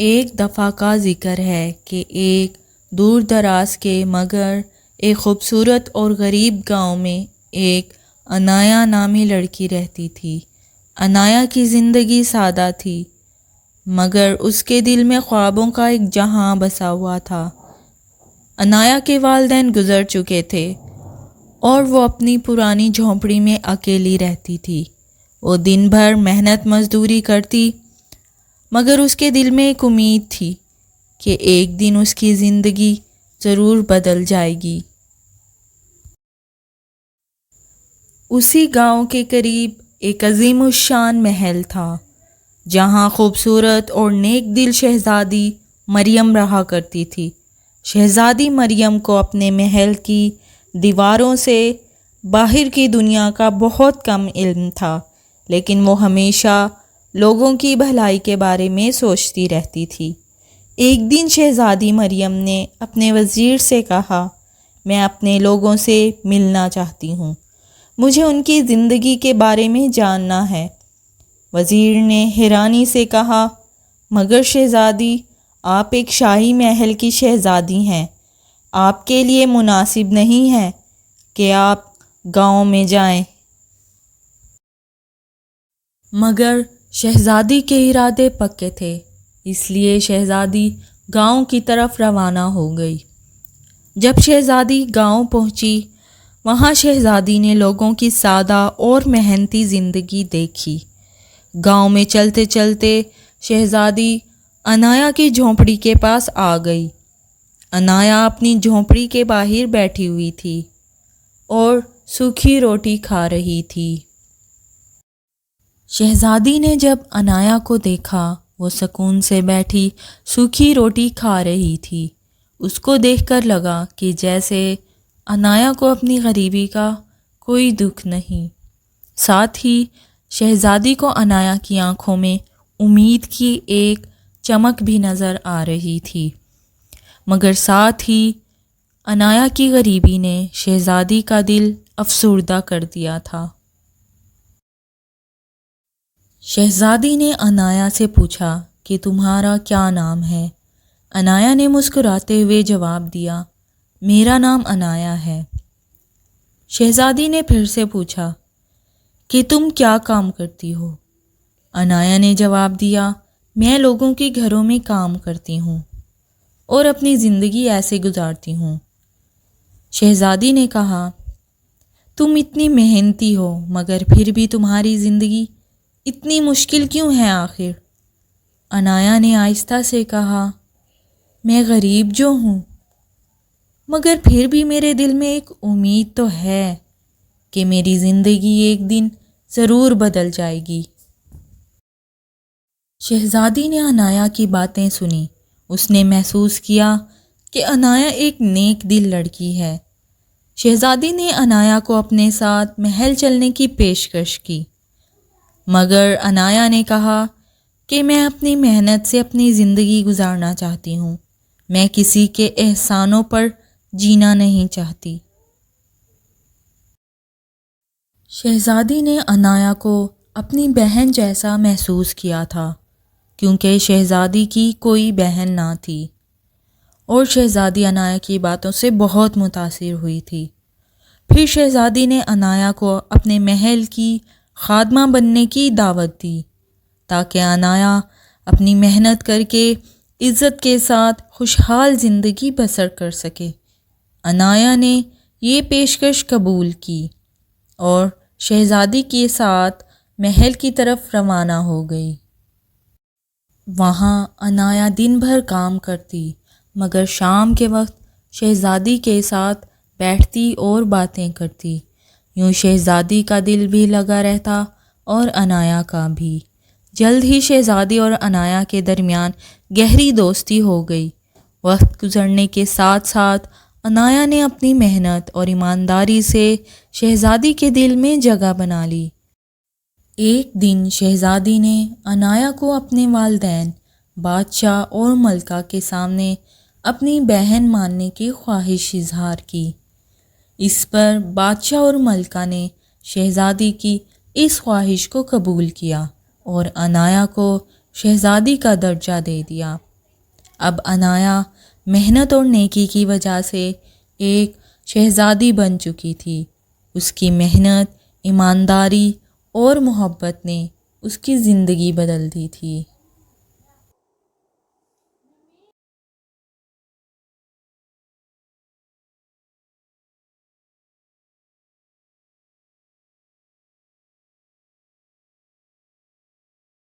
ایک دفعہ کا ذکر ہے کہ ایک دور دراز کے مگر ایک خوبصورت اور غریب گاؤں میں ایک عنایا نامی لڑکی رہتی تھی۔ عنایا کی زندگی سادہ تھی مگر اس کے دل میں خوابوں کا ایک جہاں بسا ہوا تھا۔ عنایا کے والدین گزر چکے تھے اور وہ اپنی پرانی جھونپڑی میں اکیلی رہتی تھی۔ وہ دن بھر محنت مزدوری کرتی مگر اس کے دل میں ایک امید تھی کہ ایک دن اس کی زندگی ضرور بدل جائے گی۔ اسی گاؤں کے قریب ایک عظیم الشان محل تھا جہاں خوبصورت اور نیک دل شہزادی مریم رہا کرتی تھی۔ شہزادی مریم کو اپنے محل کی دیواروں سے باہر کی دنیا کا بہت کم علم تھا، لیکن وہ ہمیشہ لوگوں کی بھلائی کے بارے میں سوچتی رہتی تھی۔ ایک دن شہزادی مریم نے اپنے وزیر سے کہا، میں اپنے لوگوں سے ملنا چاہتی ہوں، مجھے ان کی زندگی کے بارے میں جاننا ہے۔ وزیر نے حیرانی سے کہا، مگر شہزادی، آپ ایک شاہی محل کی شہزادی ہیں، آپ کے لیے مناسب نہیں ہے کہ آپ گاؤں میں جائیں۔ مگر شہزادی کے ارادے پکے تھے، اس لیے شہزادی گاؤں کی طرف روانہ ہو گئی۔ جب شہزادی گاؤں پہنچی، وہاں شہزادی نے لوگوں کی سادہ اور محنتی زندگی دیکھی۔ گاؤں میں چلتے چلتے شہزادی عنایا کی جھونپڑی کے پاس آ گئی۔ عنایا اپنی جھونپڑی کے باہر بیٹھی ہوئی تھی اور سوکھی روٹی کھا رہی تھی۔ شہزادی نے جب عنایا کو دیکھا، وہ سکون سے بیٹھی سوکھی روٹی کھا رہی تھی۔ اس کو دیکھ کر لگا کہ جیسے عنایا کو اپنی غریبی کا کوئی دکھ نہیں۔ ساتھ ہی شہزادی کو عنایا کی آنکھوں میں امید کی ایک چمک بھی نظر آ رہی تھی، مگر ساتھ ہی عنایا کی غریبی نے شہزادی کا دل افسردہ کر دیا تھا۔ شہزادی نے عنایا سے پوچھا کہ تمہارا کیا نام ہے؟ عنایا نے مسکراتے ہوئے جواب دیا، میرا نام عنایا ہے۔ شہزادی نے پھر سے پوچھا کہ تم کیا کام کرتی ہو؟ عنایا نے جواب دیا، میں لوگوں کے گھروں میں کام کرتی ہوں اور اپنی زندگی ایسے گزارتی ہوں۔ شہزادی نے کہا، تم اتنی محنتی ہو مگر پھر بھی تمہاری زندگی اتنی مشکل کیوں ہے آخر؟ عنایا نے آہستہ سے کہا، میں غریب جو ہوں مگر پھر بھی میرے دل میں ایک امید تو ہے کہ میری زندگی ایک دن ضرور بدل جائے گی۔ شہزادی نے عنایا کی باتیں سنی۔ اس نے محسوس کیا کہ عنایا ایک نیک دل لڑکی ہے۔ شہزادی نے عنایا کو اپنے ساتھ محل چلنے کی پیشکش کی، مگر عنایا نے کہا کہ میں اپنی محنت سے اپنی زندگی گزارنا چاہتی ہوں، میں کسی کے احسانوں پر جینا نہیں چاہتی۔ شہزادی نے عنایا کو اپنی بہن جیسا محسوس کیا تھا، کیونکہ شہزادی کی کوئی بہن نہ تھی اور شہزادی عنایا کی باتوں سے بہت متاثر ہوئی تھی۔ پھر شہزادی نے عنایا کو اپنے محل کی خادمہ بننے کی دعوت دی تاکہ عنایا اپنی محنت کر کے عزت کے ساتھ خوشحال زندگی بسر کر سکے۔ عنایا نے یہ پیشکش قبول کی اور شہزادی کے ساتھ محل کی طرف روانہ ہو گئی۔ وہاں عنایا دن بھر کام کرتی مگر شام کے وقت شہزادی کے ساتھ بیٹھتی اور باتیں کرتی۔ یوں شہزادی کا دل بھی لگا رہتا اور عنایا کا بھی۔ جلد ہی شہزادی اور عنایا کے درمیان گہری دوستی ہو گئی۔ وقت گزرنے کے ساتھ ساتھ عنایا نے اپنی محنت اور ایمانداری سے شہزادی کے دل میں جگہ بنا لی۔ ایک دن شہزادی نے عنایا کو اپنے والدین بادشاہ اور ملکہ کے سامنے اپنی بہن ماننے کی خواہش اظہار کی۔ اس پر بادشاہ اور ملکہ نے شہزادی کی اس خواہش کو قبول کیا اور عنایا کو شہزادی کا درجہ دے دیا۔ اب عنایا محنت اور نیکی کی وجہ سے ایک شہزادی بن چکی تھی۔ اس کی محنت، ایمانداری اور محبت نے اس کی زندگی بدل دی تھی۔